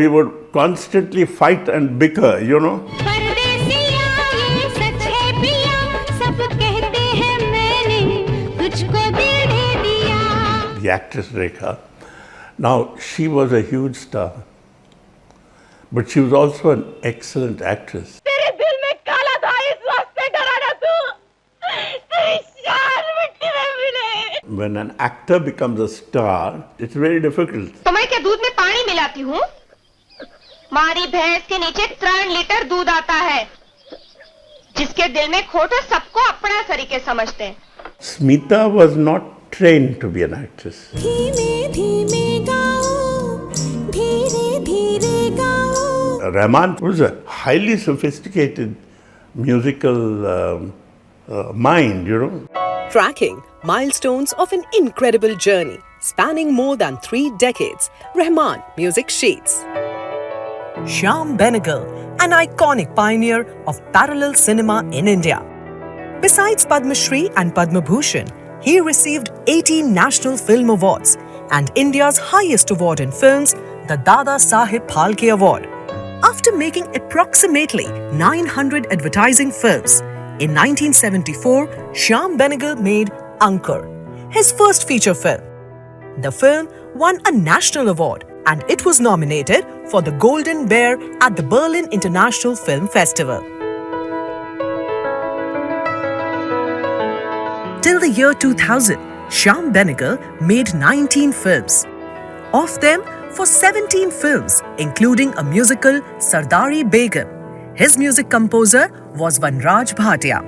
we would constantly fight and bicker, you know. The actress Rekha. Now, she was a huge star, but she was also an excellent actress. When an actor becomes a star, it's very difficult. तो मैं क्या दूध में पानी मिलाती हूँ? मारी भैंस के नीचे 3 लीटर दूध आता है, जिसके दिल में खोट है सबको अपना तरीके समझते हैं. Smita was not trained to be an actress. Rahman was a highly sophisticated musical mind, you know. Tracking milestones of an incredible journey spanning more than 3 decades, Rahman Music Sheets. Shyam Benegal, an iconic pioneer of parallel cinema in India. Besides Padma Shri and Padma Bhushan, he received 18 National Film Awards and India's highest award in films, the Dada Saheb Phalke Award. After making approximately 900 advertising films, in 1974, Shyam Benegal made Uncut, his first feature film. The film won a national award and it was nominated for the Golden Bear at the Berlin International Film Festival. Till the year 2000, Shyam Benegal made 19 films. Of them, for 17 films, including a musical Sardari Begum, his music composer was Vanraj Bhatia.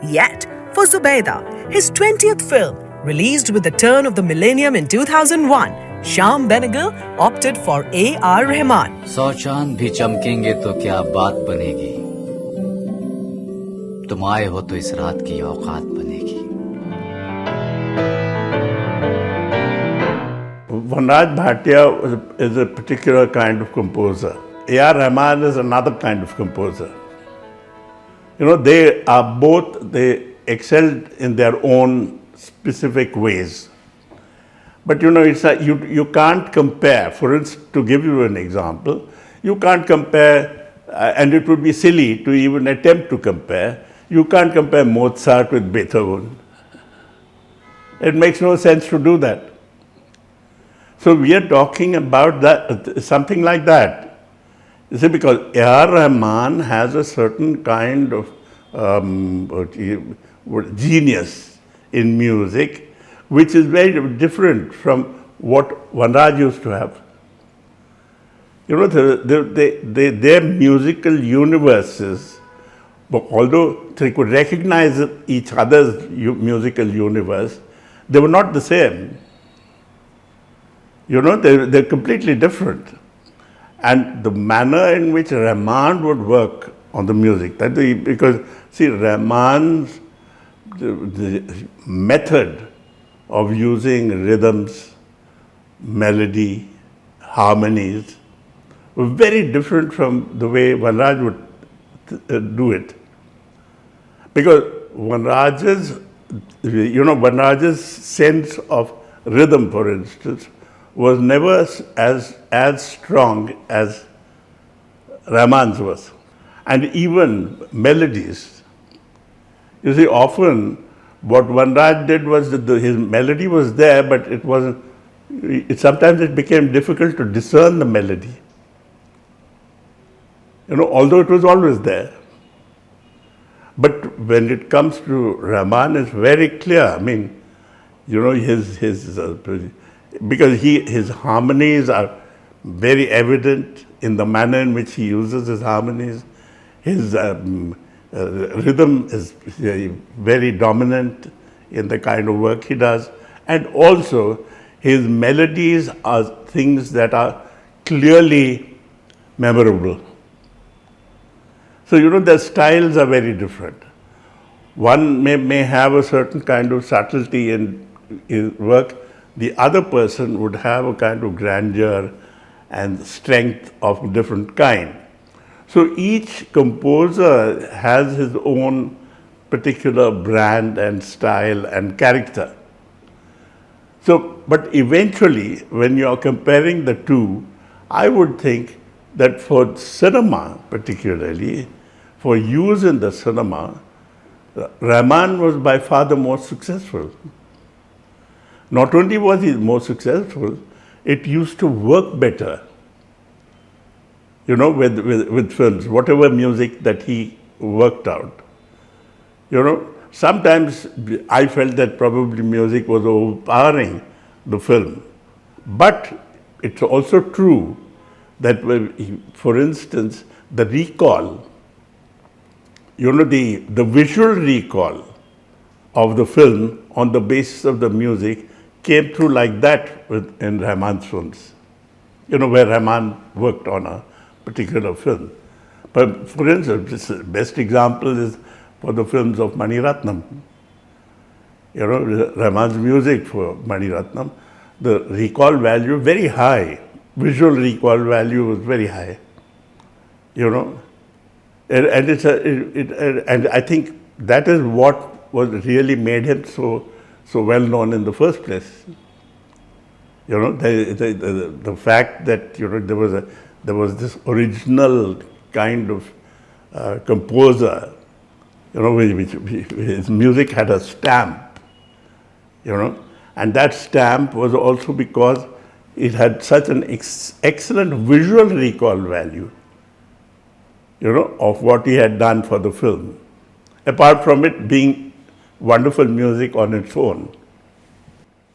Yet, for Zubeidaa, his 20th film, released with the turn of the millennium in 2001, Shyam Benegal opted for AR Rahman. 100 चांद भी चमकेंगे तो क्या बात बनेगी, तुम आए हो तो इस रात की औकात बनेगी. Vanraj Bhatia is a particular kind of composer. AR Rahman is another kind of composer. You know, they excelled in their own specific ways. But you know, you can't compare. For instance, to give you an example, you can't compare, and it would be silly to even attempt to compare. You can't compare Mozart with Beethoven. It makes no sense to do that. So we are talking about that, something like that. You see, because AR Rahman has a certain kind of genius in music, which is very different from what Vanraj used to have. You know, their musical universes, although they could recognize each other's musical universe, they were not the same. You know, they're completely different. And the manner in which Rahman would work on the music, because see, Rahman's the method of using rhythms, melody, harmonies, were very different from the way Vanraj would do it. Because Vanraj's sense of rhythm, for instance, was never as strong as Rahman's was. And even melodies. You see, often what Vanraj did was that his melody was there, but it wasn't, sometimes it became difficult to discern the melody. You know, although it was always there. But when it comes to Rahman, it's very clear. I mean, you know, because his harmonies are very evident in the manner in which he uses his harmonies. His rhythm is very dominant in the kind of work he does. And also, his melodies are things that are clearly memorable. So, you know, their styles are very different. One may have a certain kind of subtlety in his work. The other person would have a kind of grandeur and strength of a different kind. So each composer has his own particular brand and style and character. So, but eventually, when you are comparing the two, I would think that for cinema particularly, for use in the cinema, Rahman was by far the most successful. Not only was he more successful, it used to work better, with films, whatever music that he worked out. Sometimes I felt that probably music was overpowering the film. But it's also true that, for instance, the recall, the visual recall of the film on the basis of the music came through like that in Rahman's films, where Rahman worked on a particular film. But for instance, the best example is for the films of Mani Ratnam. Rahman's music for Mani Ratnam, the recall value very high, visual recall value was very high, and I think that is what really made him so well known in the first place. The fact that there was this original kind of composer, which his music had a stamp, and that stamp was also because it had such an excellent visual recall value, of what he had done for the film, apart from it being wonderful music on its own.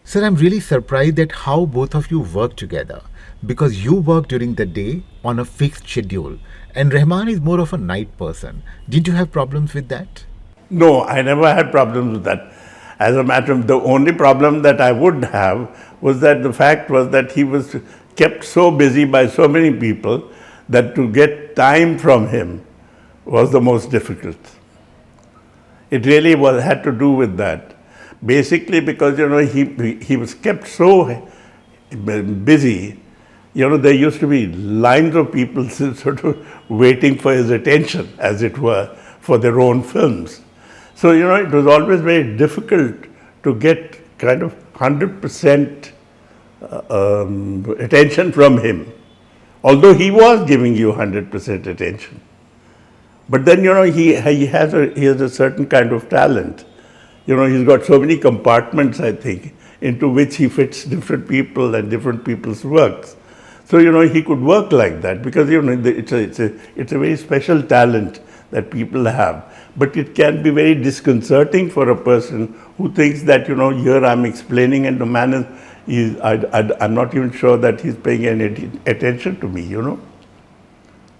Sir, I'm really surprised at how both of you work together, because you work during the day on a fixed schedule and Rahman is more of a night person. Didn't you have problems with that? No, I never had problems with that. As a matter of the only problem that I would have was that the fact was that he was kept so busy by so many people that to get time from him was the most difficult. It really had to do with that. Basically because, he was kept so busy, there used to be lines of people sort of waiting for his attention, as it were, for their own films. So, it was always very difficult to get kind of 100% attention from him, although he was giving you 100% attention. But then, he has a certain kind of talent. He's got so many compartments, I think, into which he fits different people and different people's works. So, he could work like that because, it's a very special talent that people have. But it can be very disconcerting for a person who thinks that, here I'm explaining and the man I'm not even sure that he's paying any attention to me,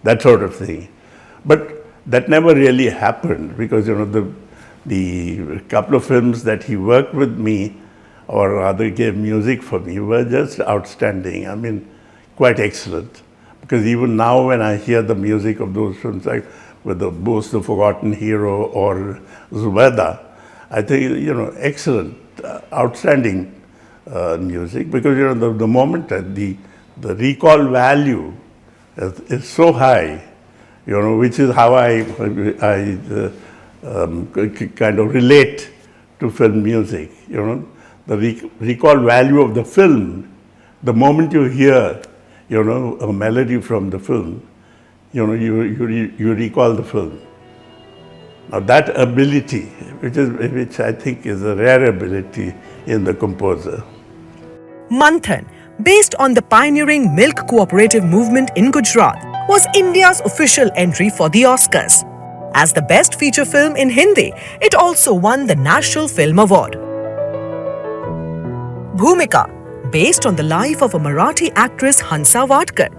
that sort of thing. But that never really happened because, the couple of films that he worked with me, or rather gave music for me, were just outstanding. I mean, quite excellent. Because even now when I hear the music of those films, like with the Bose, The Forgotten Hero, or Zubeidaa, I think, excellent, outstanding music. Because, the moment the recall value is so high, which is how I kind of relate to film music. The recall value of the film, the moment you hear, a melody from the film, you recall the film. Now that ability, which I think is a rare ability in the composer. Manthan, based on the pioneering milk cooperative movement in Gujarat, was India's official entry for the Oscars. As the best feature film in Hindi, it also won the National Film Award. Bhumika, based on the life of a Marathi actress Hansa Vadkar.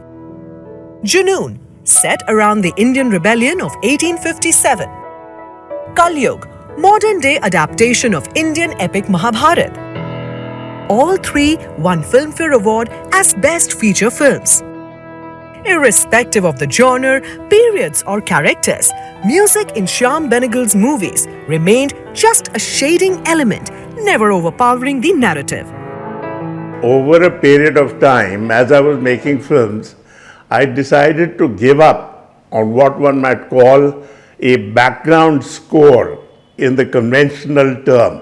Junoon, set around the Indian Rebellion of 1857. Kalyug, modern-day adaptation of Indian epic Mahabharat. All three won Filmfare Award as Best Feature Films. Irrespective of the genre, periods or characters, music in Shyam Benegal's movies remained just a shading element, never overpowering the narrative. Over a period of time, as I was making films, I decided to give up on what one might call a background score in the conventional term.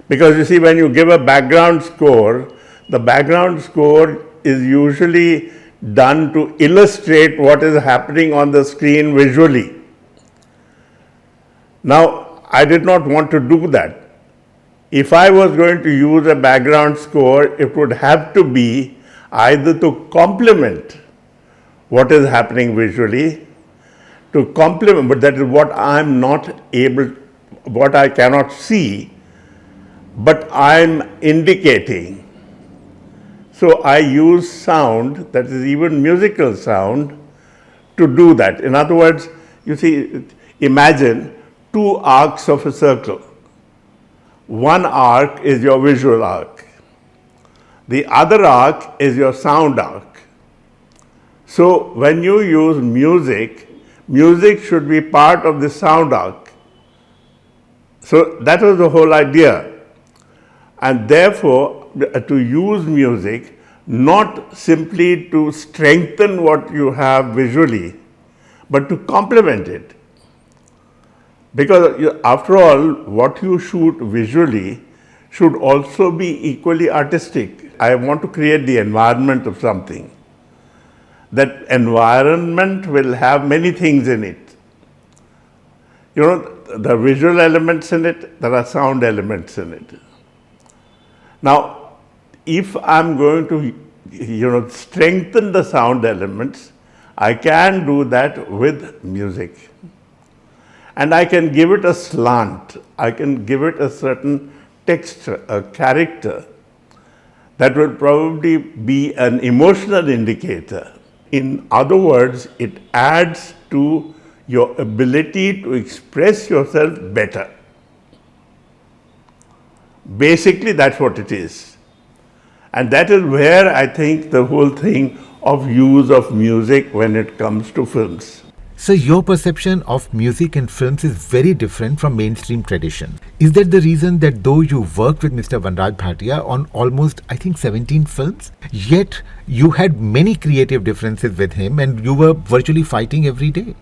Because you see, when you give a background score, the background score is usually done to illustrate what is happening on the screen visually. Now, I did not want to do that. If I was going to use a background score, it would have to be either to complement what is happening visually, to complement, but that is what I'm not able, what I cannot see, but I'm indicating. So I use sound, that is even musical sound, to do that. In other words, you see, imagine two arcs of a circle. One arc is your visual arc. The other arc is your sound arc. So when you use music, music should be part of the sound arc. So that was the whole idea. And therefore, to use music not simply to strengthen what you have visually, but to complement it. Because after all, what you shoot visually should also be equally artistic. I want to create the environment of something. That environment will have many things in it. You know, there are visual elements in it, there are sound elements in it. Now, if I'm going to, strengthen the sound elements, I can do that with music. And I can give it a slant, I can give it a certain texture, a character that will probably be an emotional indicator. In other words, it adds to your ability to express yourself better. Basically, that's what it is. And that is where I think the whole thing of use of music when it comes to films. So your perception of music and films is very different from mainstream tradition. Is that the reason that though you worked with Mr. Vanraj Bhatia on almost, I think, 17 films, yet you had many creative differences with him and you were virtually fighting every day?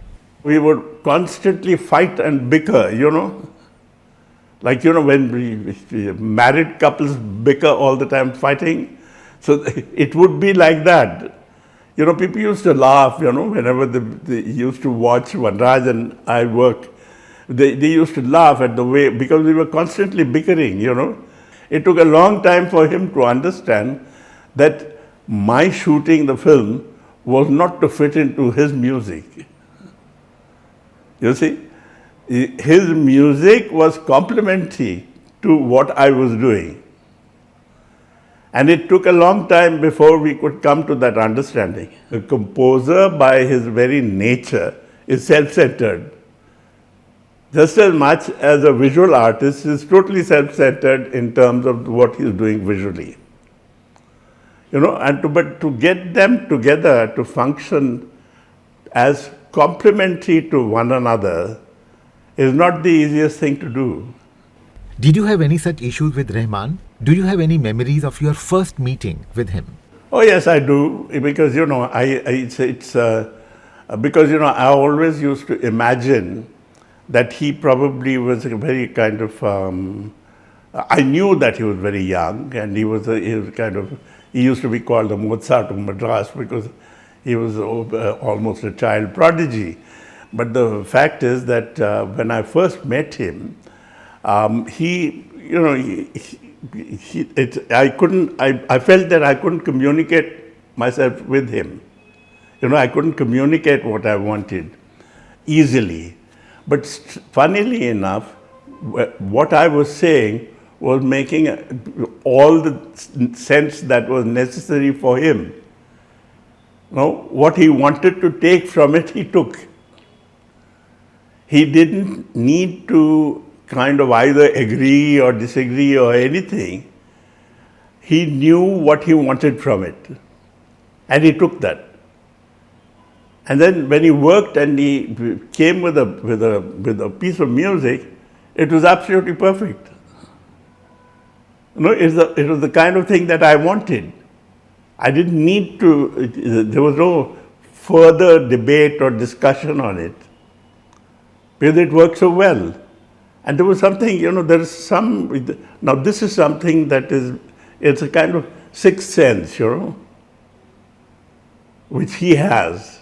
We would constantly fight and bicker, Like, when married couples bicker all the time fighting. So it would be like that. People used to laugh, whenever they used to watch Vanraj and I work. They used to laugh at the way, because we were constantly bickering, It took a long time for him to understand that my shooting the film was not to fit into his music. You see, his music was complementary to what I was doing. And it took a long time before we could come to that understanding. A composer, by his very nature, is self-centered. Just as much as a visual artist is totally self-centered in terms of what he's doing visually. But to get them together to function as complementary to one another is not the easiest thing to do. Did you have any such issues with Rahman? Do you have any memories of your first meeting with him? Oh yes, I do, because I always used to imagine that he probably was a very kind of. I knew that he was very young, and he used to be called the Mozart of Madras because he was almost a child prodigy. But the fact is that when I first met him, I felt that I couldn't communicate myself with him. I couldn't communicate what I wanted easily. But funnily enough, what I was saying was making all the sense that was necessary for him. What he wanted to take from it, he took. He didn't need to kind of either agree or disagree or anything. He knew what he wanted from it, and he took that. And then when he worked and he came with a piece of music, it was absolutely perfect. It was the kind of thing that I wanted. I didn't need to. There was no further debate or discussion on it, because it worked so well. And there was something, there is some, now this is something that is, it's a kind of sixth sense, which he has,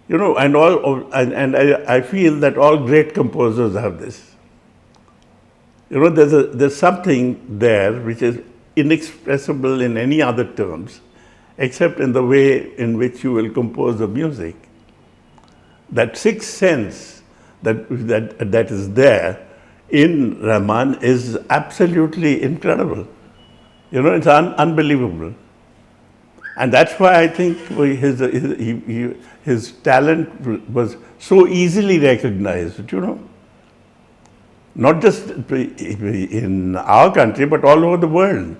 and I feel that all great composers have this. There's something there which is inexpressible in any other terms, except in the way in which you will compose the music. That sixth sense that is there in Rahman is absolutely incredible. It's unbelievable. And that's why I think his talent was so easily recognized, not just in our country, but all over the world.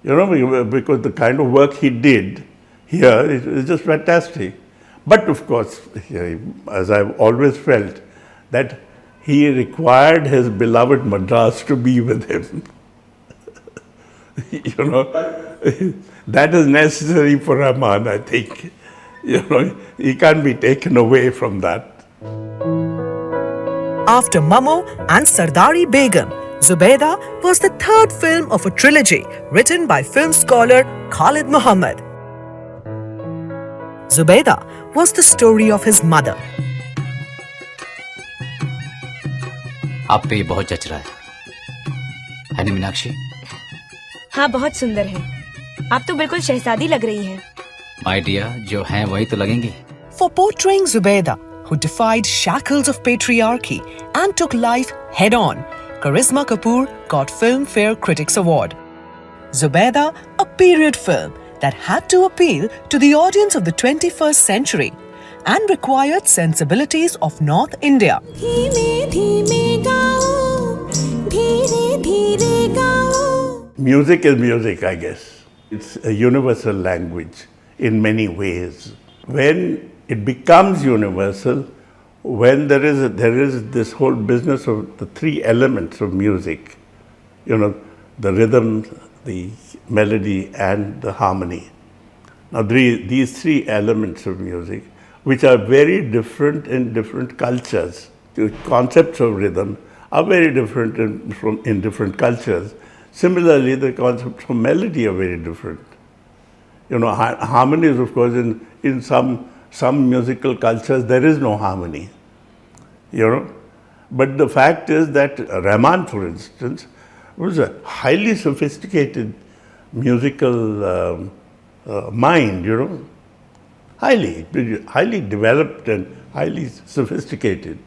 Because the kind of work he did here is just fantastic. But of course, as I've always felt, that he required his beloved Madras to be with him. That is necessary for Rahman, I think. He can't be taken away from that. After Mamo and Sardari Begum, Zubeidaa was the third film of a trilogy written by film scholar Khalid Muhammad. Zubeidaa was the story of his mother. आप पे ये बहुत जच रहा है नहीं मीनाक्षी? हाँ, बहुत सुंदर है। आप तो बिल्कुल शहजादी लग रही हैं। माय डियर, जो हैं वही तो लगेंगी। For portraying Zubeidaa, who defied shackles of patriarchy and took life head-on, Karisma Kapoor got Filmfare Critics Award. Zubeidaa, a period film that had to appeal to the audience of the 21st century and required sensibilities of North India. Music is music, I guess. It's a universal language in many ways. When it becomes universal, when there is this whole business of the three elements of music, the rhythm, the melody, and the harmony. Now, these three elements of music, which are very different in different cultures. The concepts of rhythm are very different in different cultures. Similarly, the concepts of melody are very different. Harmonies, of course, in some musical cultures, there is no harmony. But the fact is that Rahman, for instance, was a highly sophisticated musical mind, highly developed and highly sophisticated.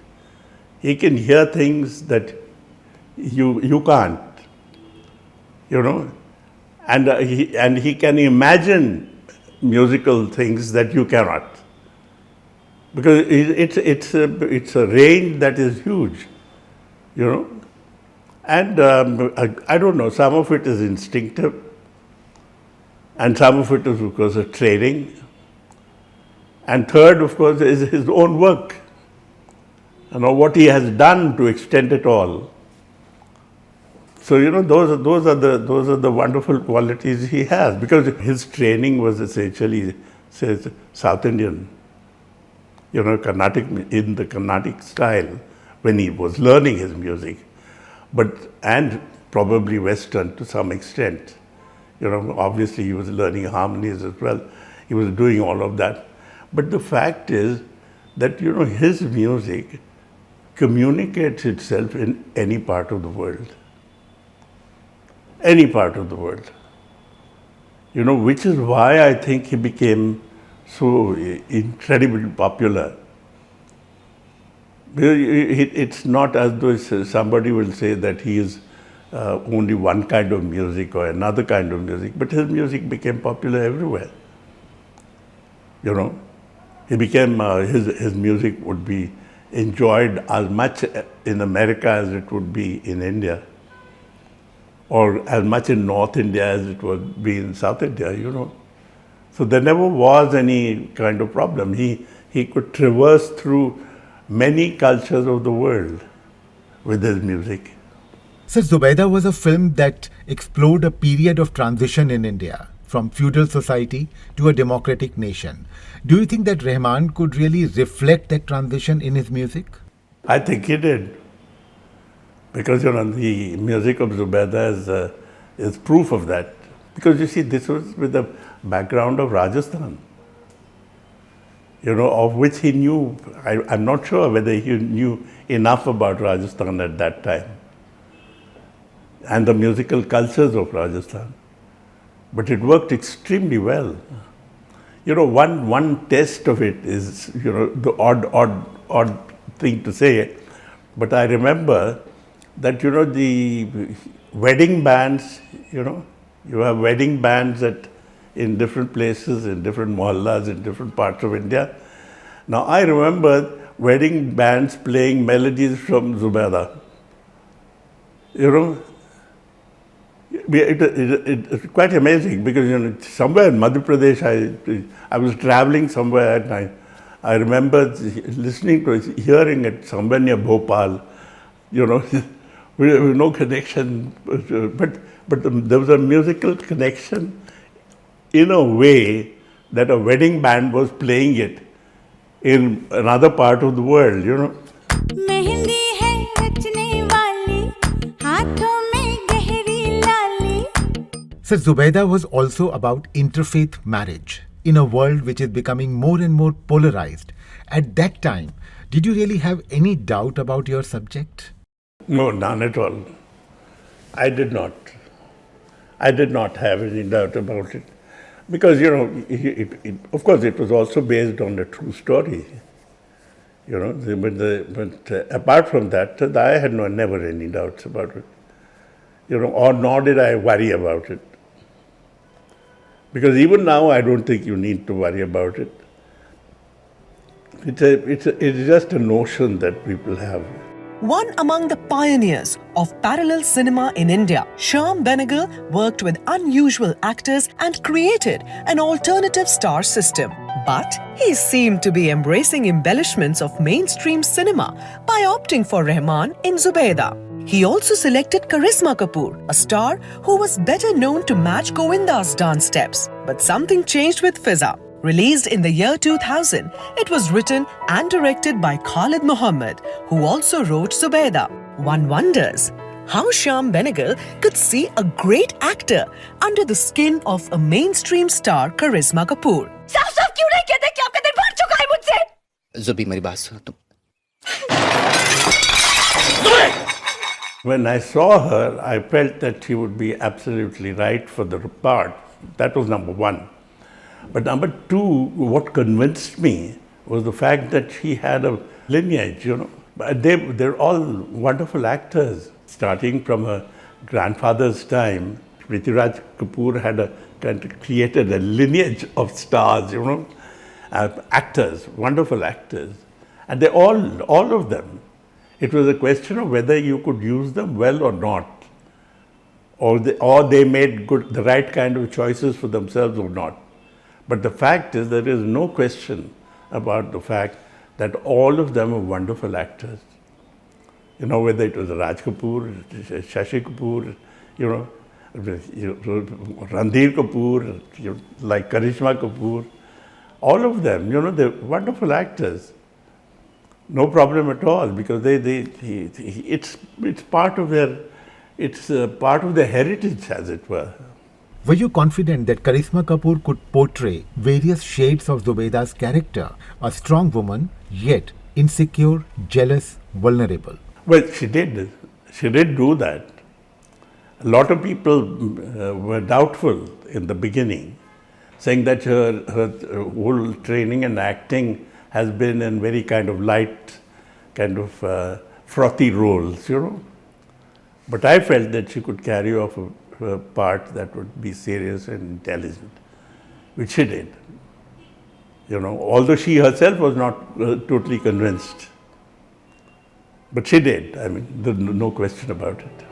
He can hear things that you can't, and he can imagine musical things that you cannot, because it's a range that is huge, and I don't know, some of it is instinctive, and some of it is because of training, and third, of course, is his own work, what he has done to extend it all. So those are the wonderful qualities he has, because his training was essentially, South Indian, Carnatic, in the Carnatic style when he was learning his music, and probably Western to some extent. Obviously he was learning harmonies as well. He was doing all of that. But the fact is that, his music communicates itself in any part of the world. Any part of the world. Which is why I think he became so incredibly popular. It's not as though somebody will say that he is only one kind of music or another kind of music, but his music became popular everywhere. He became, his music would be enjoyed as much in America as it would be in India, or as much in North India as it would be in South India, So there never was any kind of problem. He could traverse through many cultures of the world with his music. So Zubeidaa was a film that explored a period of transition in India, from feudal society to a democratic nation. Do you think that Rahman could really reflect that transition in his music? I think he did. Because, the music of Zubeidaa is proof of that. Because you see, this was with the background of Rajasthan, of which he knew. I'm not sure whether he knew enough about Rajasthan at that time and the musical cultures of Rajasthan. But it worked extremely well. One test of it is, the odd thing to say, but I remember that, the wedding bands, you have wedding bands in different places, in different mohallas, in different parts of India. Now, I remember wedding bands playing melodies from Zubeidaa. It's quite amazing because, somewhere in Madhya Pradesh, I was traveling somewhere and I remember hearing it somewhere near Bhopal, with no connection, but there was a musical connection in a way that a wedding band was playing it in another part of the world, mehndi है रचने वाली, हाथों में गहरी लाली. Sir, Zubeidaa was also about interfaith marriage in a world which is becoming more and more polarized. At that time, did you really have any doubt about your subject? No, none at all. I did not. I did not have any doubt about it. Because, of course, it was also based on a true story. But apart from that, I had never any doubts about it. Or nor did I worry about it. Because even now, I don't think you need to worry about it. It's just a notion that people have. One among the pioneers of parallel cinema in India, Shyam Benegal worked with unusual actors and created an alternative star system. But he seemed to be embracing embellishments of mainstream cinema by opting for Rahman in Zubeidaa. He also selected Karisma Kapoor, a star who was better known to match Govinda's dance steps. But something changed with Fiza. Released in the year 2000, it was written and directed by Khalid Muhammad, who also wrote Zubeidaa. One wonders how Shyam Benegal could see a great actor under the skin of a mainstream star Karisma Kapoor. साफ-साफ क्यों नहीं कहते कि आपका दिल भर चुका है मुझसे? जुबी मेरी बात सुनो तुम. When I saw her, I felt that she would be absolutely right for the part. That was number one. But number two, what convinced me was the fact that she had a lineage, They're all wonderful actors. Starting from her grandfather's time, Prithviraj Kapoor had created a lineage of stars, actors, wonderful actors. And they all of them, it was a question of whether you could use them well or not. Or they made the right kind of choices for themselves or not. But the fact is, there is no question about the fact that all of them are wonderful actors. Whether it was Raj Kapoor, Shashi Kapoor, Randhir Kapoor, like Karisma Kapoor, all of them, they're wonderful actors. No problem at all, because it's part of their heritage, as it were. Were you confident that Karisma Kapoor could portray various shades of Zubeidaa's character, a strong woman, yet insecure, jealous, vulnerable? Well, she did. She did do that. A lot of people were doubtful in the beginning, saying that her whole training and acting has been in very kind of light, kind of frothy roles, But I felt that she could carry off a part that would be serious and intelligent, which she did. Although she herself was not totally convinced. But she did. There's no question about it.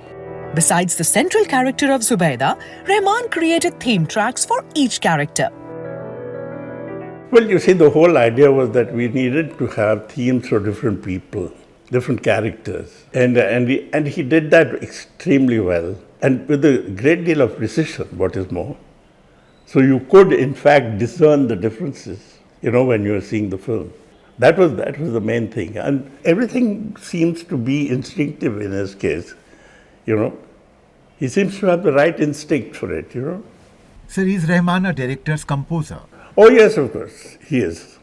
Besides the central character of Zubeidaa, Rahman created theme tracks for each character. Well, you see, the whole idea was that we needed to have themes for different people, different characters. And he did that extremely well. And with a great deal of precision, what is more. So you could, in fact, discern the differences, when you were seeing the film. That was the main thing. And everything seems to be instinctive in his case, He seems to have the right instinct for it, Sir, is Rahman a director's composer? Oh yes, of course, he is.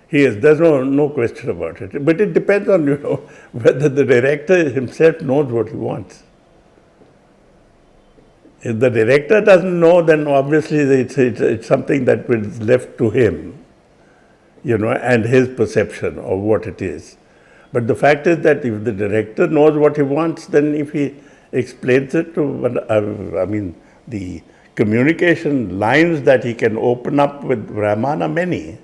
He is. There's no question about it. But it depends on whether the director himself knows what he wants. If the director doesn't know, then obviously it's something that is left to him, and his perception of what it is. But the fact is that if the director knows what he wants, then if he explains it to, the communication lines that he can open up with Rahman are many.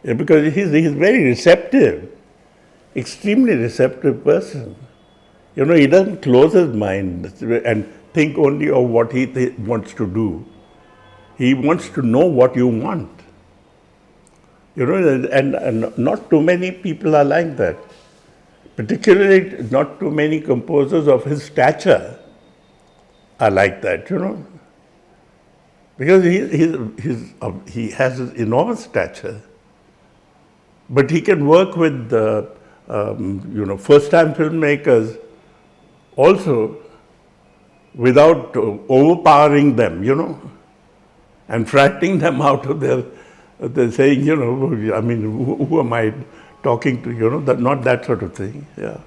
Because he's very receptive, extremely receptive person. He doesn't close his mind and think only of what he wants to do. He wants to know what you want. And not too many people are like that. Particularly not too many composers of his stature are like that, Because he has his enormous stature. But he can work with, first-time filmmakers also without overpowering them, and frightening them out of they're saying, who am I talking to, not that sort of thing, yeah.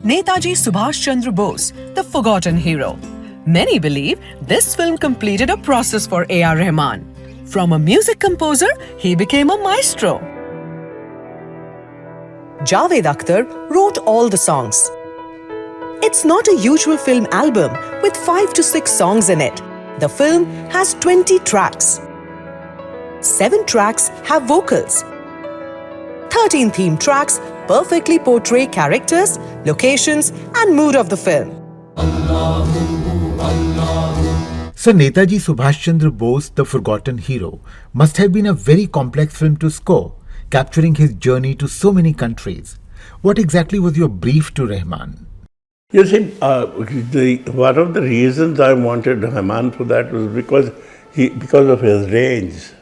Netaji Subhash Chandra Bose, the forgotten hero. Many believe this film completed a process for AR Rahman. From a music composer, he became a maestro. Javed Akhtar wrote all the songs. It's not a usual film album with 5 to 6 songs in it. The film has 20 tracks. 7 tracks have vocals. 13 theme tracks perfectly portray characters, locations, and mood of the film. So Netaji Subhash Chandra Bose, the forgotten hero, must have been a very complex film to score, capturing his journey to so many countries. What exactly was your brief to Rahman? You see, one of the reasons I wanted Rahman for that was because of his range.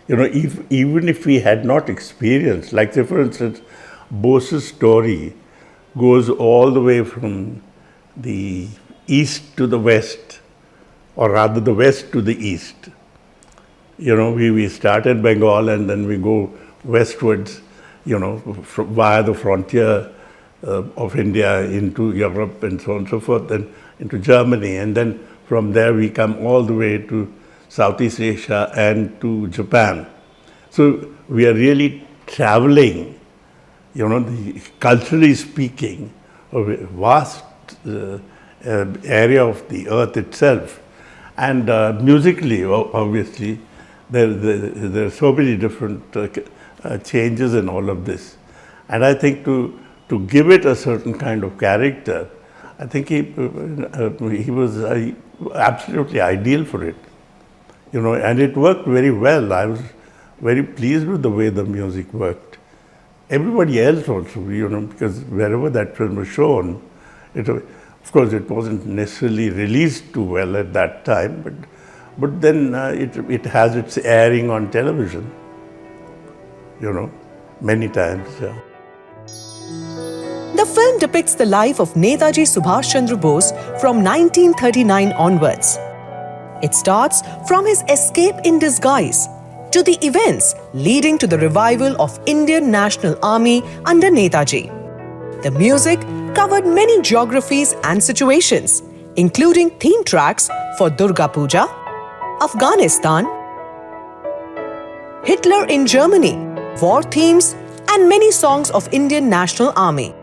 Even if we had not experienced, like say for instance, Bose's story goes all the way from the east to the west, or rather the west to the east. We start in Bengal and then we go westwards, via the frontier of India into Europe and so on and so forth, and into Germany. And then from there we come all the way to Southeast Asia and to Japan. So we are really traveling, culturally speaking, a vast area of the earth itself. And musically, obviously, there are so many different changes in all of this. And I think to give it a certain kind of character, I think he was absolutely ideal for it. And it worked very well. I was very pleased with the way the music worked. Everybody else also, because wherever that film was shown, of course it wasn't necessarily released too well at that time, but then it has its airing on television, many times. Yeah. The film depicts the life of Netaji Subhash Chandra Bose from 1939 onwards. It starts from his escape in disguise to the events leading to the revival of Indian National Army under Netaji. The music covered many geographies and situations, including theme tracks for Durga Puja, Afghanistan, Hitler in Germany, war themes, and many songs of Indian National Army.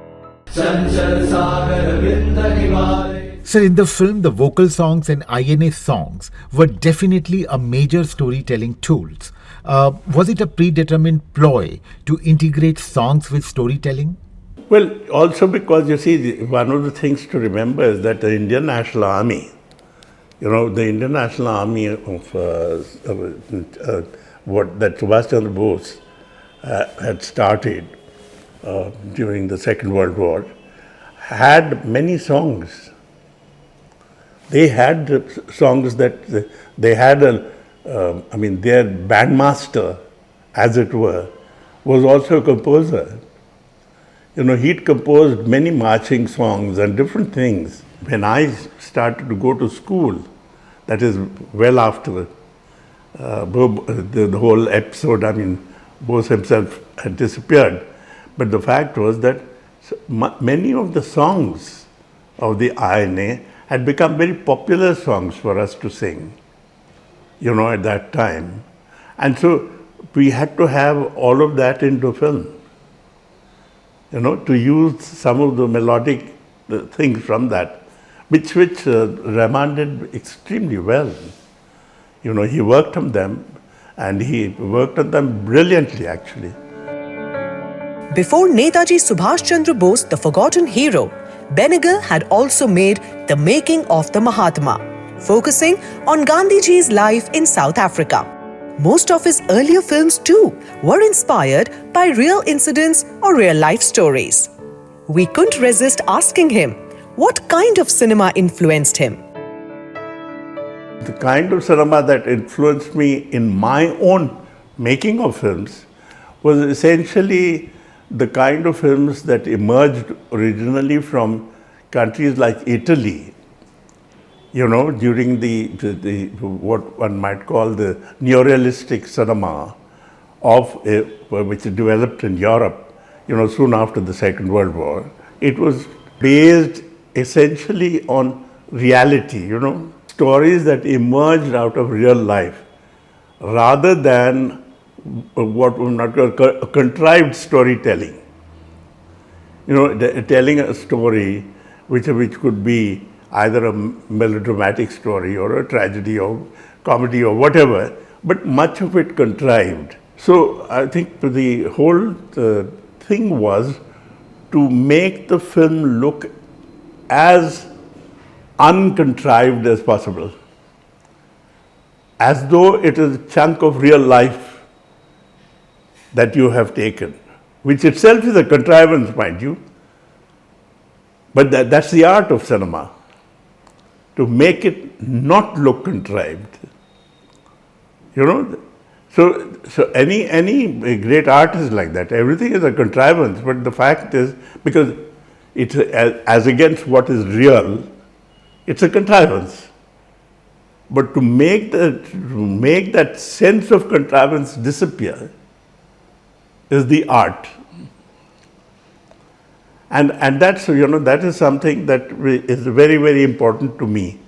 Sir, in the film, the vocal songs and INA songs were definitely a major storytelling tools. Was it a predetermined ploy to integrate songs with storytelling? Well, also because, you see, one of the things to remember is that the Indian National Army, the Indian National Army of that Subhash Chandra Bose had started during the Second World War, had many songs. They had songs that they had their bandmaster, as it were, was also a composer. He'd composed many marching songs and different things. When I started to go to school, that is well after the whole episode, Bose himself had disappeared. But the fact was that many of the songs of the INA had become very popular songs for us to sing, at that time. And so we had to have all of that into film, to use some of the melodic things from that, which Rahman did extremely well. He worked on them, and he worked on them brilliantly, actually. Before Netaji Subhash Chandra Bose, the forgotten hero, Benegal had also made The Making of the Mahatma, focusing on Gandhiji's life in South Africa. Most of his earlier films too were inspired by real incidents or real-life stories. We couldn't resist asking him what kind of cinema influenced him. The kind of cinema that influenced me in my own making of films was essentially the kind of films that emerged originally from countries like Italy, during the what one might call the neorealistic cinema which developed in Europe, soon after the Second World War. It was based essentially on reality, stories that emerged out of real life, rather than what we might call contrived storytelling. Telling a story which could be either a melodramatic story or a tragedy or comedy or whatever, but much of it contrived. So I think the whole thing was to make the film look as uncontrived as possible, as though it is a chunk of real life that you have taken, which itself is a contrivance, mind you. But that's the art of cinema, to make it not look contrived. So any great art is like that. Everything is a contrivance, but the fact is, because it's as against what is real, it's a contrivance. But to make that sense of contrivance disappear is the art. And that's, that is something that is very, very important to me,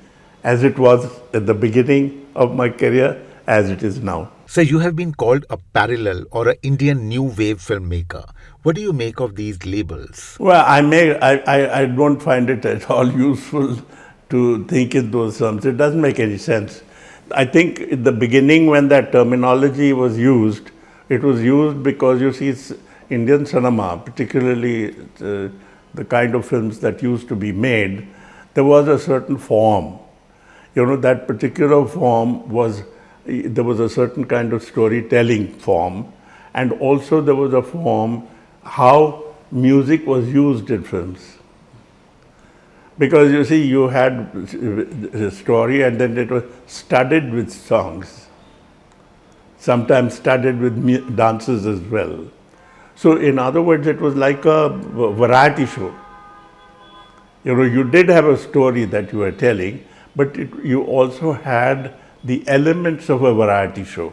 as it was at the beginning of my career, as it is now. So you have been called a parallel or an Indian new wave filmmaker. What do you make of these labels? Well, I don't find it at all useful to think in those terms. It doesn't make any sense. I think in the beginning, when that terminology was used, it was used because, Indian cinema, particularly the kind of films that used to be made, there was a certain form. That particular form there was a certain kind of storytelling form, and also there was a form how music was used in films. Because you had a story and then it was studded with songs, sometimes studded with dances as well. So in other words, it was like a variety show. You did have a story that you were telling, but you also had the elements of a variety show.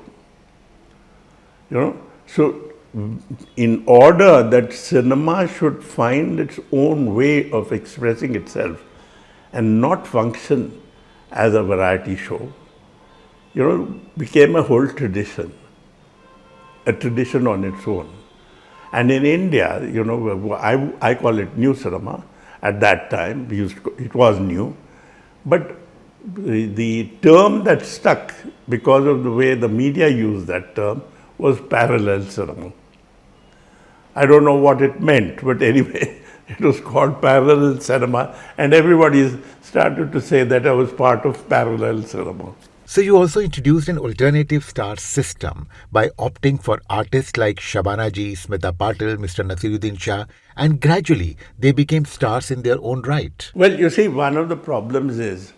So in order that cinema should find its own way of expressing itself and not function as a variety show, became a whole tradition, a tradition on its own. And in India, I call it new cinema. At that time, it was new, but the term that stuck because of the way the media used that term was parallel cinema. I don't know what it meant, but anyway, it was called parallel cinema, and everybody started to say that I was part of parallel cinema. So you also introduced an alternative star system by opting for artists like Shabana ji, Smita Patil, Mr. Naseeruddin Shah, and gradually they became stars in their own right. Well, one of the problems is,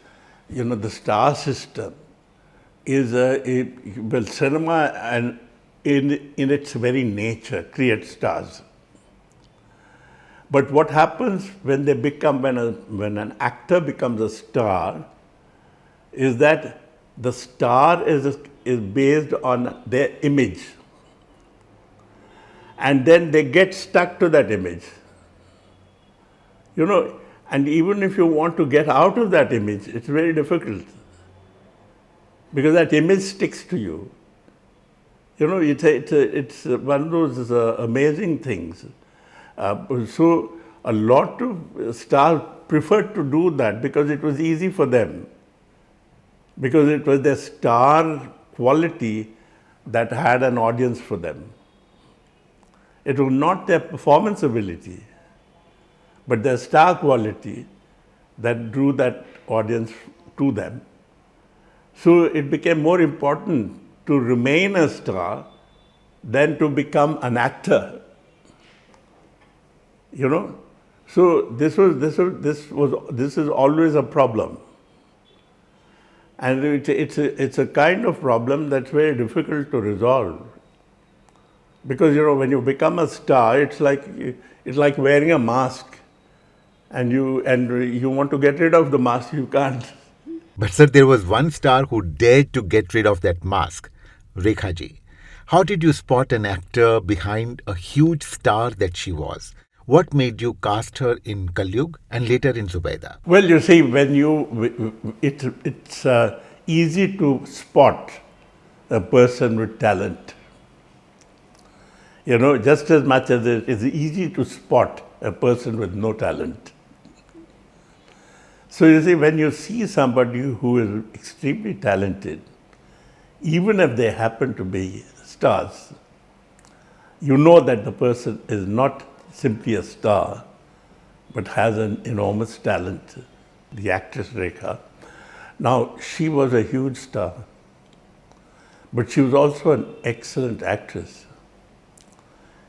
the star system is cinema and in its very nature, create stars. But what happens when they become, when an actor becomes a star, is that the star is based on their image. And then they get stuck to that image. You know, and even if you want to get out of that image, it's very difficult. Because that image sticks to you. You know, it's one of those amazing things. So a lot of stars preferred to do that because it was easy for them. Because it was their star quality that had an audience for them. It was not their performance ability, but their star quality that drew that audience to them. So it became more important to remain a star than to become an actor. You know, so this is always a problem, and it's a kind of problem that's very difficult to resolve. Because you know, when you become a star, it's like wearing a mask, and you want to get rid of the mask, you can't. But sir, there was one star who dared to get rid of that mask, Rekha ji. How did you spot an actor behind a huge star that she was? What made you cast her in Kalyug and later in Zubeidaa? Well, you see, it's easy to spot a person with talent. You know, just as much as it is easy to spot a person with no talent. So you see, when you see somebody who is extremely talented, even if they happen to be stars, you know that the person is not simply a star, but has an enormous talent, the actress Rekha. Now, she was a huge star, but she was also an excellent actress.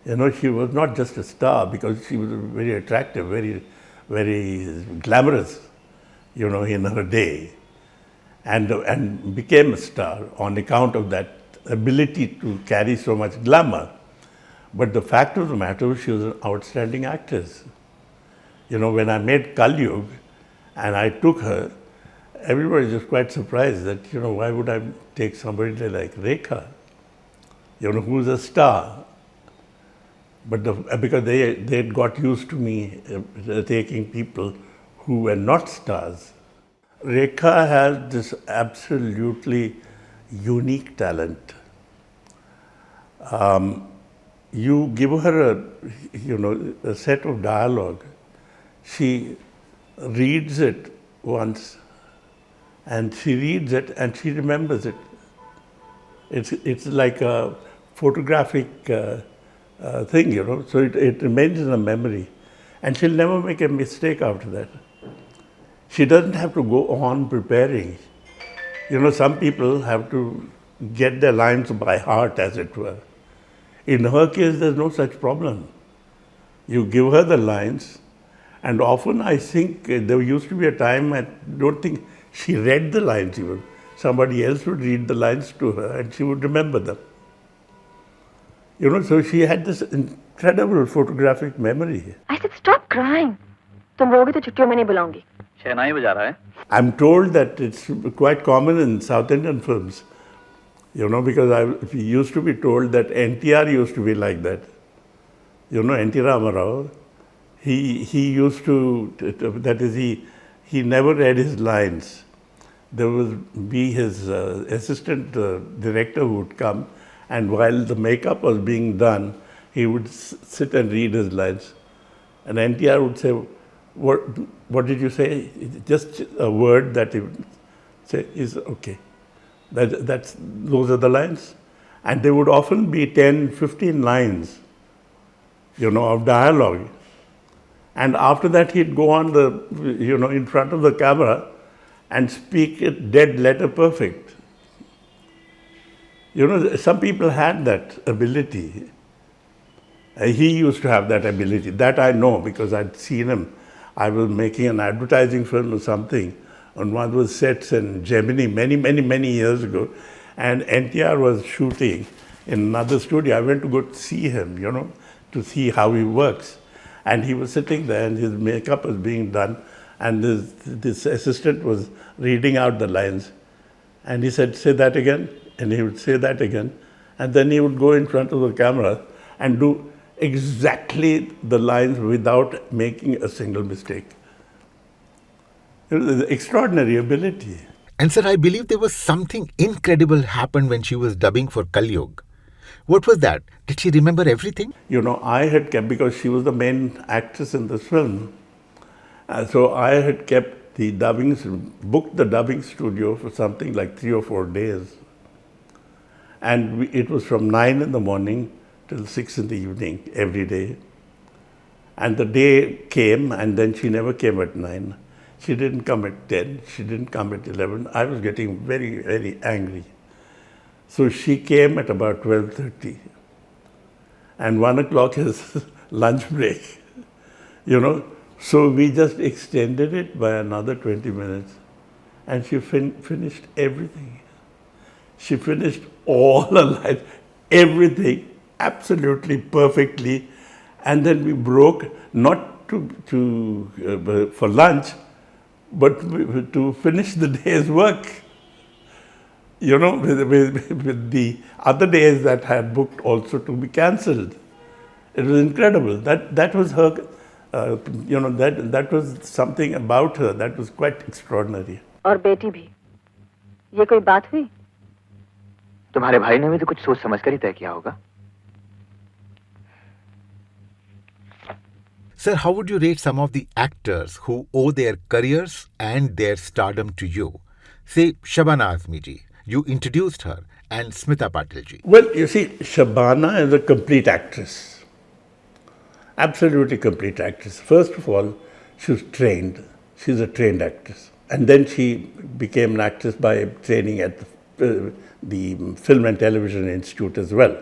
You know, she was not just a star because she was very attractive, very, very glamorous, you know, in her day, and became a star on account of that ability to carry so much glamour. But the fact of the matter was she was an outstanding actress. You know, when I made Kalyug and I took her, everybody was quite surprised that, you know, why would I take somebody like Rekha, you know, who's a star? But because they had got used to me taking people who were not stars. Rekha has this absolutely unique talent. You give her a set of dialogue, she reads it once, and she reads it and she remembers it. It's like a photographic thing, you know, so it remains in her memory. And she'll never make a mistake after that. She doesn't have to go on preparing. You know, some people have to get their lines by heart, as it were. In her case, there's no such problem. You give her the lines, and often I think there used to be a time, I don't think she read the lines even. Somebody else would read the lines to her and she would remember them. You know, so she had this incredible photographic memory. I said, stop crying. तुम रोगे तो छुट्टियों में नहीं बुलाऊंगी. शहनाई बजा रहा है. I'm told that it's quite common in South Indian films. You know, because I used to be told that NTR used to be like that. You know, N.T. Ramarao, he used to, that is, he never read his lines. There would be his assistant director who would come, and while the makeup was being done, he would sit and read his lines. And NTR would say, what did you say? Just a word that he would say is okay. Those are the lines. And there would often be 10, 15 lines, you know, of dialogue. And after that, he'd go on in front of the camera and speak it dead letter perfect. You know, some people had that ability. He used to have that ability. That I know because I'd seen him. I was making an advertising film or something on one of those sets in Gemini many years ago. And NTR was shooting. in another studio. I went to go see him, to see how he works. And he was sitting there and his makeup was being done and this assistant was reading out the lines. And he said, say that again. And he would say that again. And then he would go in front of the camera and do exactly the lines without making a single mistake. The extraordinary ability. And sir, I believe there was something incredible happened when she was dubbing for Kalyug. What was that? Did she remember everything? I had kept, because she was the main actress in this film, so I had kept the booked the dubbing studio for something like 3 or 4 days. And it was from 9 in the morning till 6 in the evening every day. And the day came and then she never came at 9. She didn't come at 10, she didn't come at 11. I was getting very, very angry. So she came at about 12:30. And 1 o'clock is lunch break, So we just extended it by another 20 minutes. And she finished everything. She finished all her life, everything, absolutely perfectly. And then we broke, not for lunch, but to finish the day's work. With the other days that I had booked also to be cancelled. It was incredible. That was her, that was something about her that was quite extraordinary. और बेटी भी, ये कोई बात हुई? तुम्हारे भाई ने भी तो कुछ सोच समझ कर ही तय किया होगा. Sir, how would you rate some of the actors who owe their careers and their stardom to you? Say, Shabana Azmi ji, you introduced her, and Smita Patil ji. Well, you see, Shabana is a complete actress. Absolutely complete actress. First of all, she was trained. She's a trained actress. And then she became an actress by training at the Film and Television Institute as well.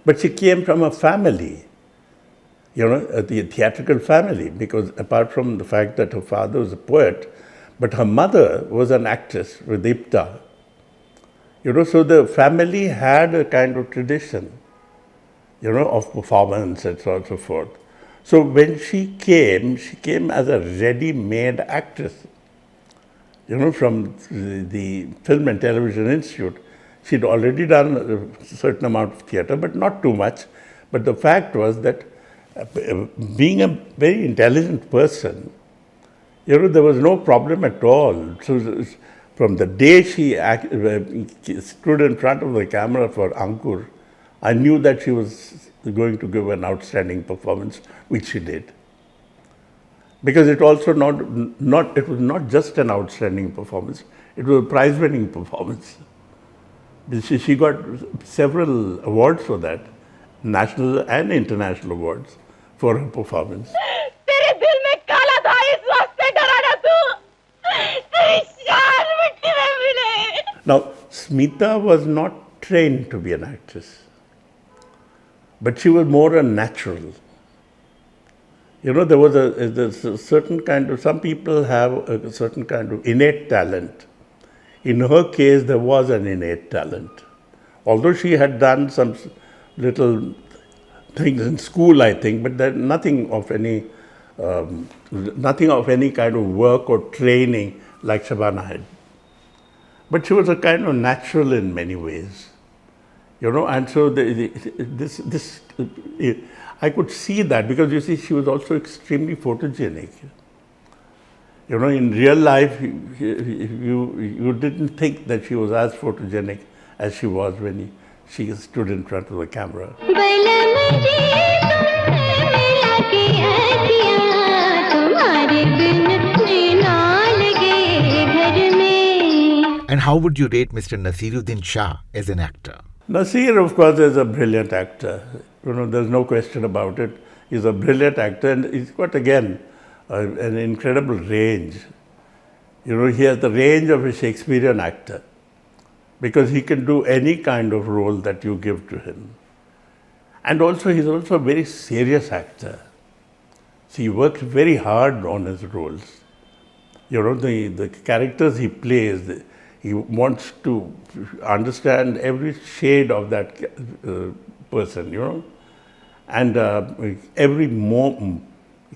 But she came from a family, a theatrical family, because apart from the fact that her father was a poet, but her mother was an actress, Radipta. So the family had a kind of tradition, of performance and so on and so forth. So when she came as a ready-made actress, from the Film and Television Institute. She'd already done a certain amount of theatre, but not too much. But the fact was that being a very intelligent person, there was no problem at all. So from the day she stood in front of the camera for Ankur, I knew that she was going to give an outstanding performance, which she did. Because it also it was not just an outstanding performance, it was a prize-winning performance. She got several awards for that, national and international awards for her performance. Now, Smita was not trained to be an actress, but she was more a natural. There was a certain kind of, some people have a certain kind of innate talent. In her case, there was an innate talent. Although she had done some little things in school, I think, but there nothing of any kind of work or training like Shabana had. But she was a kind of natural in many ways, and so I could see that because she was also extremely photogenic. In real life, you didn't think that she was as photogenic as she was when she stood in front of the camera. And how would you rate Mr. Naseeruddin Shah as an actor? Nasir, of course, is a brilliant actor. There's no question about it. He's a brilliant actor and he's got, again, an incredible range. He has the range of a Shakespearean actor because he can do any kind of role that you give to him. And also, he's also a very serious actor. So he works very hard on his roles. The characters he plays, He wants to understand every shade of that person, you know, and every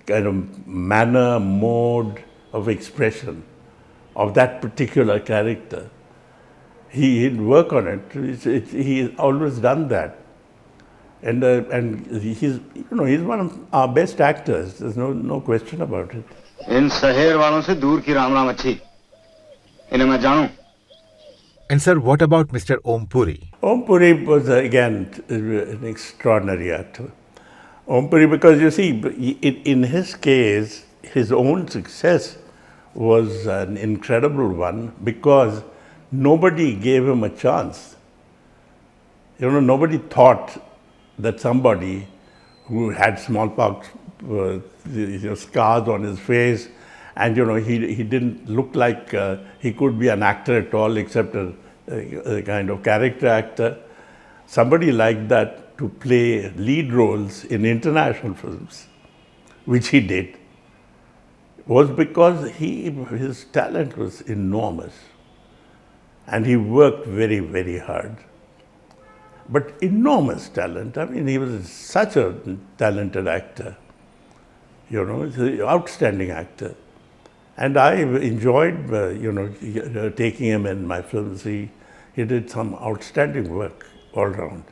kind of manner, mode of expression of that particular character. He'd work on it. He's always done that, and he's, you know, he's one of our best actors. There's no question about it. इन शहर वालों से दूर की राम राम अच्छी इन्हें मैं जानूं. And sir, what about Mr. Om Puri? Om Puri was again an extraordinary actor. Om Puri, because you see, in his case, his own success was an incredible one because nobody gave him a chance. You know, nobody thought that somebody who had smallpox, scars on his face, and you know, he didn't look like he could be an actor at all, except a kind of character actor. Somebody like that to play lead roles in international films, which he did, was because his talent was enormous. And he worked very, very hard. But enormous talent. I mean, he was such a talented actor. You know, he's an outstanding actor. And I enjoyed, taking him in my films. He did some outstanding work all around.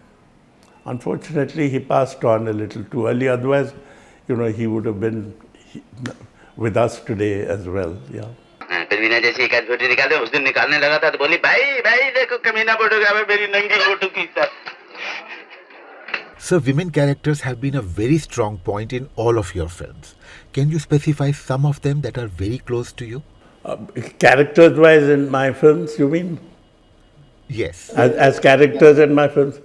Unfortunately, he passed on a little too early. Otherwise, you know, he would have been with us today as well. Yeah. जैसी एक photo निकाले उस दिन निकालने लगा था तो बोली भाई भाई देखो कमीना फोटोग्राफर मेरी नंगी फोटो खींचता. So women characters have been a very strong point in all of your films. Can you specify some of them that are very close to you? Characters-wise in my films, you mean? Yes. As characters in my films?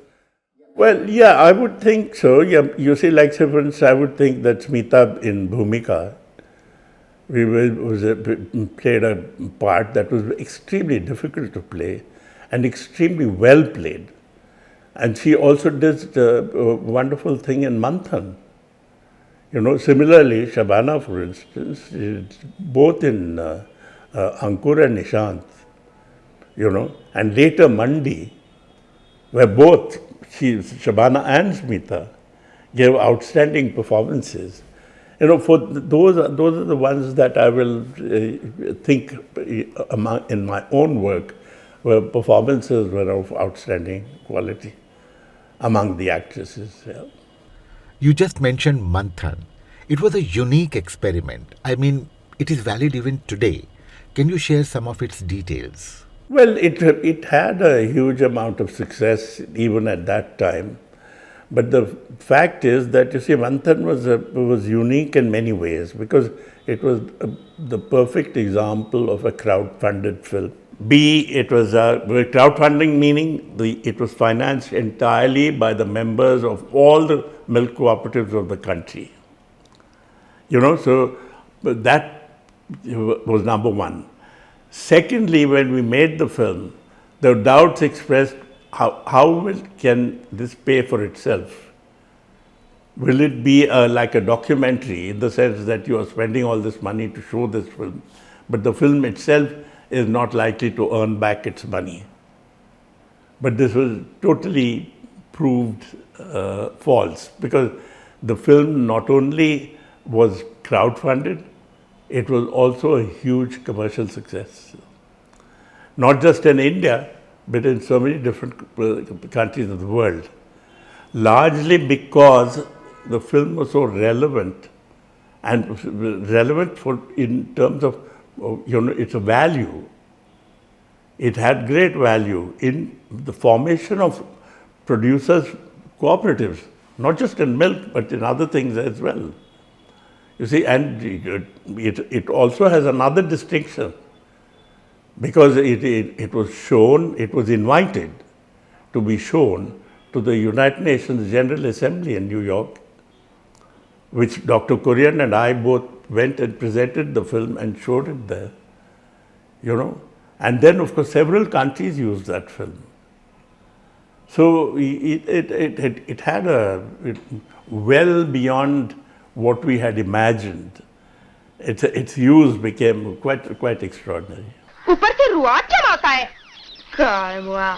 Well, yeah, I would think so. Yeah, you see, like, say, for instance, I would think that Smita in Bhumika played a part that was extremely difficult to play and extremely well played. And she also did a wonderful thing in Manthan. You know, similarly, Shabana, for instance, both in Ankur and Nishant, you know, and later Mandi, where both Shabana and Smita gave outstanding performances. You know, for those are the ones that I will think in my own work, where performances were of outstanding quality among the actresses. Yeah. You just mentioned Manthan. It was a unique experiment. I mean, it is valid even today. Can you share some of its details? Well, it had a huge amount of success even at that time. But the fact is that, you see, Manthan was unique in many ways because it was the perfect example of a crowd-funded film. It was crowdfunding, meaning it was financed entirely by the members of all the milk cooperatives of the country. You know, so that was number one. Secondly, when we made the film, there were doubts expressed, how can this pay for itself? Will it be like a documentary in the sense that you are spending all this money to show this film, but the film itself is not likely to earn back its money? But this was totally proved false because the film not only was crowdfunded, it was also a huge commercial success. Not just in India, but in so many different countries of the world. Largely because the film was so relevant, and relevant in terms of, its value. It had great value in the formation of producers' cooperatives, not just in milk, but in other things as well. You see, and it also has another distinction because it was shown, it was invited to be shown to the United Nations General Assembly in New York, which Dr. Kurian and I both went and presented the film and showed it there, And then, of course, several countries used that film. So it had well beyond what we had imagined. Its use became quite extraordinary. ऊपर से रुआब जमाता है। काय बुआ,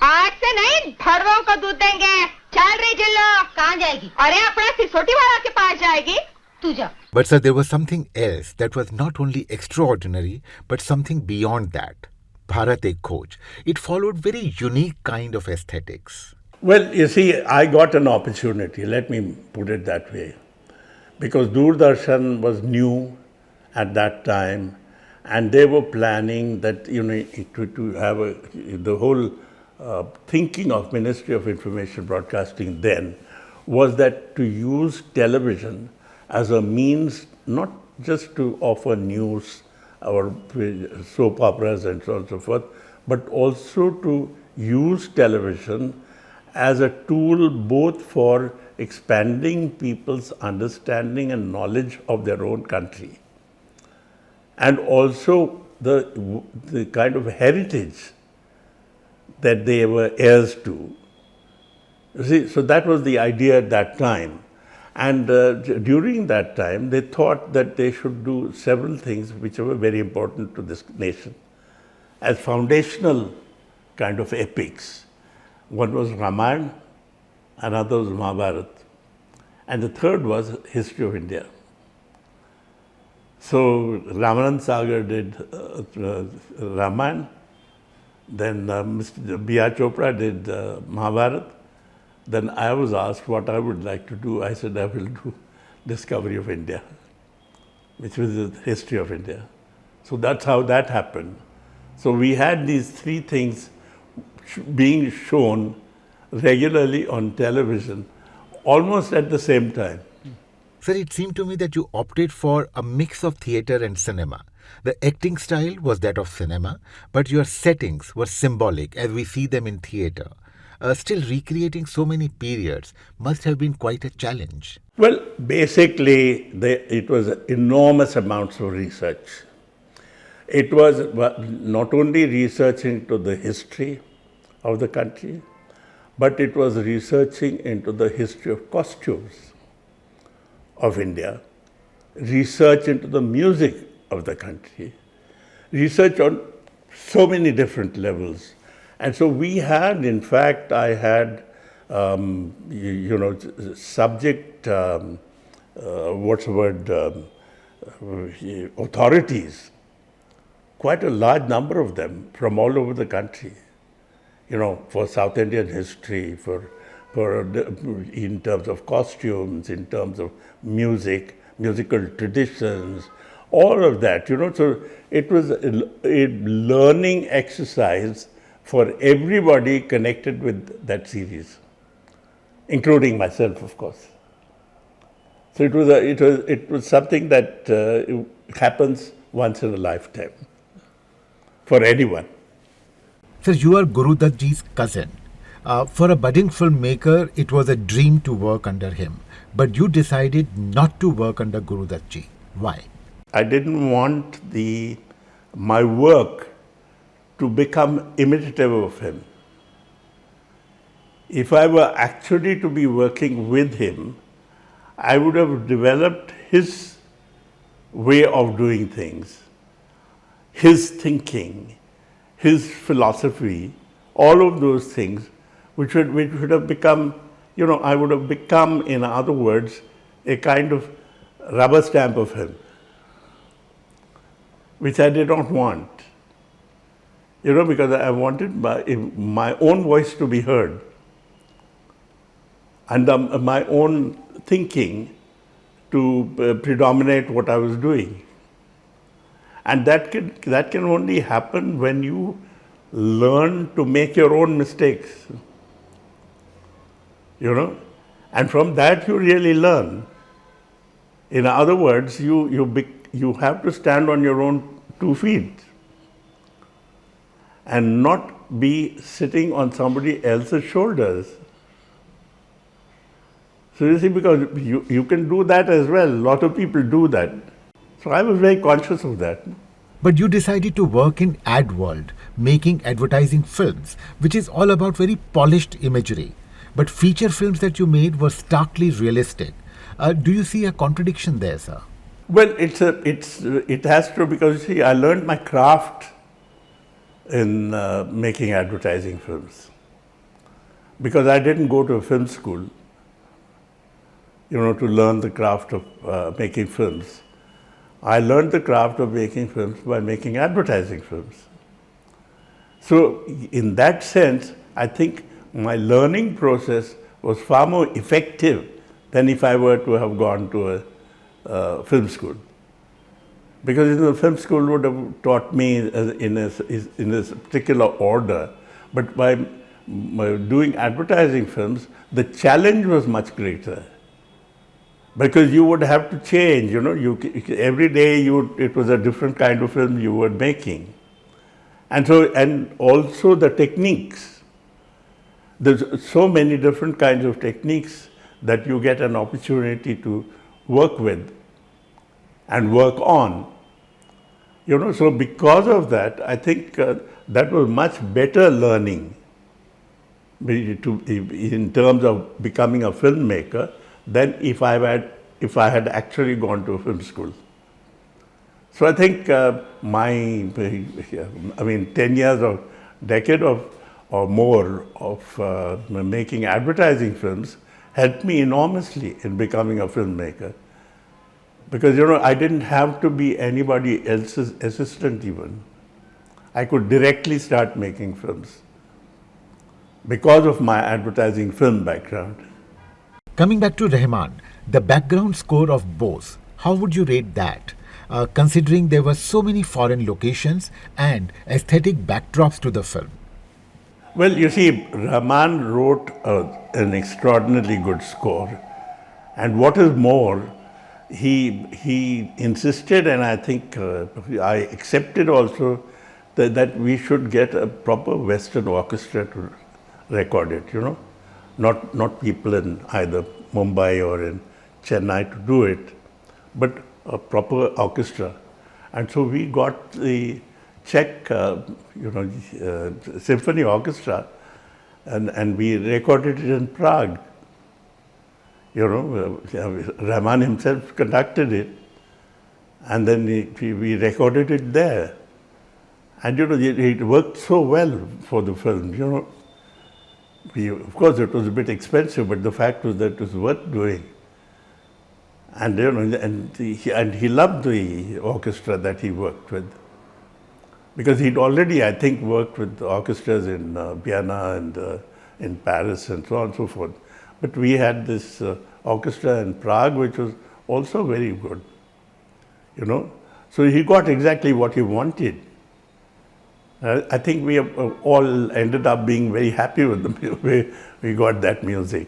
आज से नहीं भरवाओं का दूध देंगे। चल रही जिल्लो, कहाँ जाएगी? अरे अपना सिसोटी वाला के पास जाएगी, तू जा। But sir, there was something else that was not only extraordinary, but something beyond that. Bharat Ek Khoj. It followed very unique kind of aesthetics. Well, you see, I got an opportunity, let me put it that way, because Doordarshan was new at that time, and they were planning that, you know, to have the whole thinking of Ministry of Information Broadcasting then was that to use television as a means not just to offer news or soap operas and so on and so forth, but also to use television as a tool both for expanding people's understanding and knowledge of their own country, and also the kind of heritage that they were heirs to. You see, so that was the idea at that time. And during that time, they thought that they should do several things which were very important to this nation as foundational kind of epics. One was Ramayana, another was Mahabharata, and the third was History of India. So Ramanand Sagar did Ramayana, then Mr. B.R. Chopra did Mahabharata. Then I was asked what I would like to do. I said I will do Discovery of India, which was the history of India. So that's how that happened. So we had these three things being shown regularly on television almost at the same time. Sir, it seemed to me that you opted for a mix of theatre and cinema. The acting style was that of cinema, but your settings were symbolic as we see them in theatre. Still, recreating so many periods must have been quite a challenge. Well, basically, it was enormous amounts of research. It was not only researching into the history of the country, but it was researching into the history of costumes of India, research into the music of the country, research on so many different levels. And so we had, in fact, I had, subject, authorities, quite a large number of them from all over the country, for South Indian history, for in terms of costumes, in terms of music, musical traditions, all of that, So it was a learning exercise for everybody connected with that series, including myself, of course. So it was something that happens once in a lifetime for anyone. Sir, you are Guru Dutt ji's cousin. For a budding filmmaker, it was a dream to work under him. But you decided not to work under Guru Dutt ji. Why? I didn't want my work to become imitative of him. If I were actually to be working with him, I would have developed his way of doing things, his thinking, his philosophy, all of those things, which would have become, I would have become, in other words, a kind of rubber stamp of him, which I did not want. Because I wanted my own voice to be heard and my own thinking to predominate what I was doing. And that can only happen when you learn to make your own mistakes, and from that you really learn. In other words, you have to stand on your own 2 feet and not be sitting on somebody else's shoulders. So you see, because you can do that as well. A lot of people do that. So I was very conscious of that. But you decided to work in ad world, making advertising films, which is all about very polished imagery. But feature films that you made were starkly realistic. Do you see a contradiction there, sir? Well, it has to, because you see, I learned my craft in making advertising films. Because I didn't go to a film school, to learn the craft of making films. I learned the craft of making films by making advertising films. So in that sense, I think my learning process was far more effective than if I were to have gone to a film school. Because the film school would have taught me in a particular order, but by doing advertising films, the challenge was much greater. Because you would have to change, every day it was a different kind of film you were making. And also the techniques. There's so many different kinds of techniques that you get an opportunity to work with and work on. So because of that, I think that was much better learning in terms of becoming a filmmaker than if I had actually gone to a film school. So I think 10 years or decade or more of making advertising films helped me enormously in becoming a filmmaker. Because, I didn't have to be anybody else's assistant even. I could directly start making films because of my advertising film background. Coming back to Rahman, the background score of Bose, how would you rate that? Considering there were so many foreign locations and aesthetic backdrops to the film. Well, you see, Rahman wrote an extraordinarily good score. And what is more, he insisted, and I think I accepted also, that we should get a proper Western orchestra to record it, Not people in either Mumbai or in Chennai to do it, but a proper orchestra. And so we got the Czech, symphony orchestra, and we recorded it in Prague. Rahman himself conducted it, and then we recorded it there. And it worked so well for the film. Of course, it was a bit expensive, but the fact was that it was worth doing. And he loved the orchestra that he worked with, because he'd already, I think, worked with orchestras in Vienna and in Paris and so on and so forth. But we had this orchestra in Prague, which was also very good, So he got exactly what he wanted. I think we have all ended up being very happy with the way we got that music.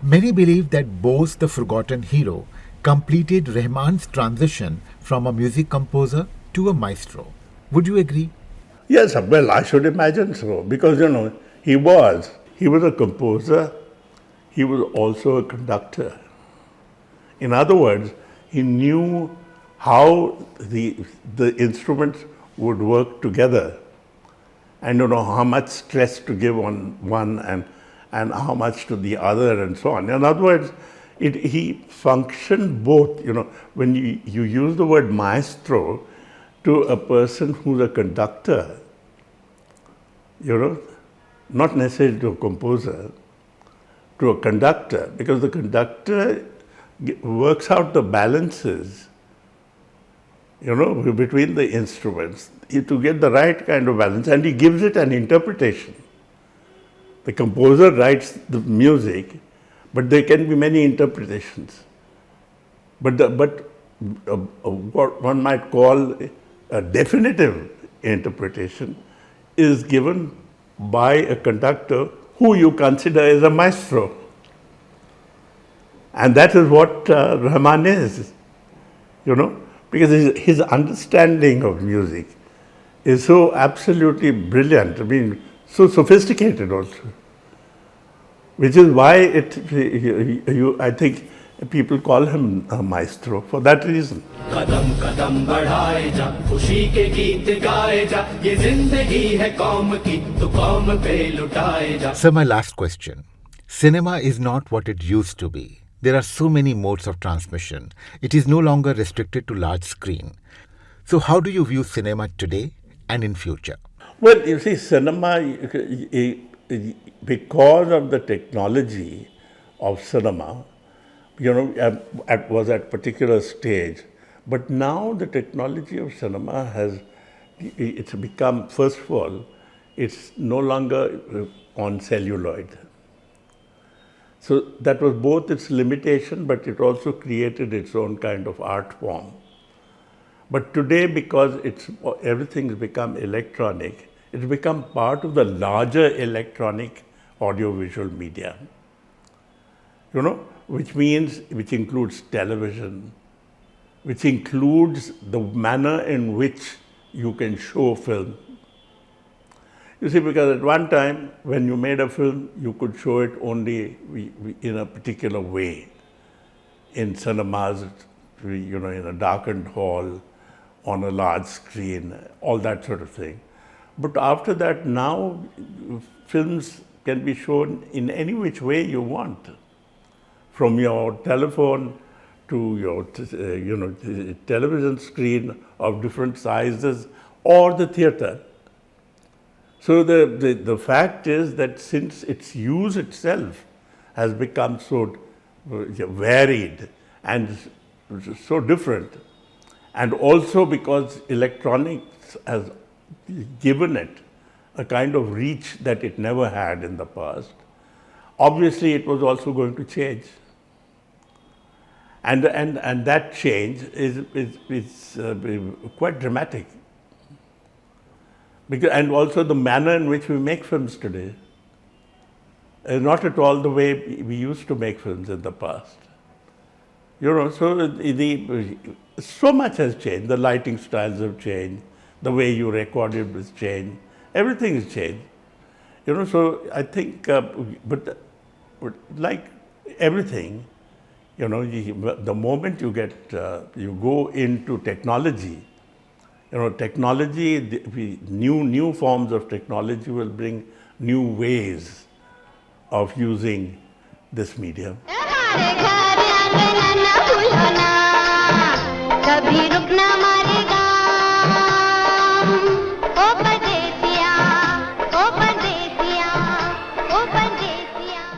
Many believe that Bose, the forgotten hero, completed Rahman's transition from a music composer to a maestro. Would you agree? Yes, well, I should imagine so, because, he was a composer, he was also a conductor. In other words, he knew how the instruments would work together, and how much stress to give on one and how much to the other, and so on. In other words, he functioned both. When you use the word maestro to a person who's a conductor, not necessarily to a composer, to a conductor, because the conductor works out the balances, between the instruments to get the right kind of balance, and he gives it an interpretation. The composer writes the music, but there can be many interpretations. But what one might call a definitive interpretation is given by a conductor who you consider as a maestro. And that is what Rahman is, because his understanding of music is so absolutely brilliant, so sophisticated also. Which is why I think people call him a maestro for that reason. So my last question. Cinema is not what it used to be. There are so many modes of transmission. It is no longer restricted to large screen. So how do you view cinema today and in future? Well, you see, cinema, because of the technology of cinema, was at particular stage. But now the technology of cinema it's become, first of all, it's no longer on celluloid. So that was both its limitation, but it also created its own kind of art form. But today, because everything's become electronic, it's become part of the larger electronic audiovisual media. Which includes television, which includes the manner in which you can show film. You see, because at one time, when you made a film, you could show it only in a particular way. In cinemas, in a darkened hall, on a large screen, all that sort of thing. But after that, now, films can be shown in any which way you want. From your telephone to your television screen of different sizes, or the theatre. So the fact is that since its use itself has become so varied and so different, and also because electronics has given it a kind of reach that it never had in the past, obviously it was also going to change. And that change is quite dramatic. And also the manner in which we make films today is not at all the way we used to make films in the past. So so much has changed. The lighting styles have changed. The way you recorded has changed. Everything has changed. So I think, but like everything, the moment you go into technology, new forms of technology will bring new ways of using this medium.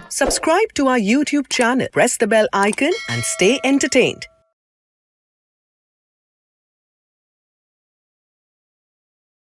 Subscribe to our YouTube channel, press the bell icon and stay entertained.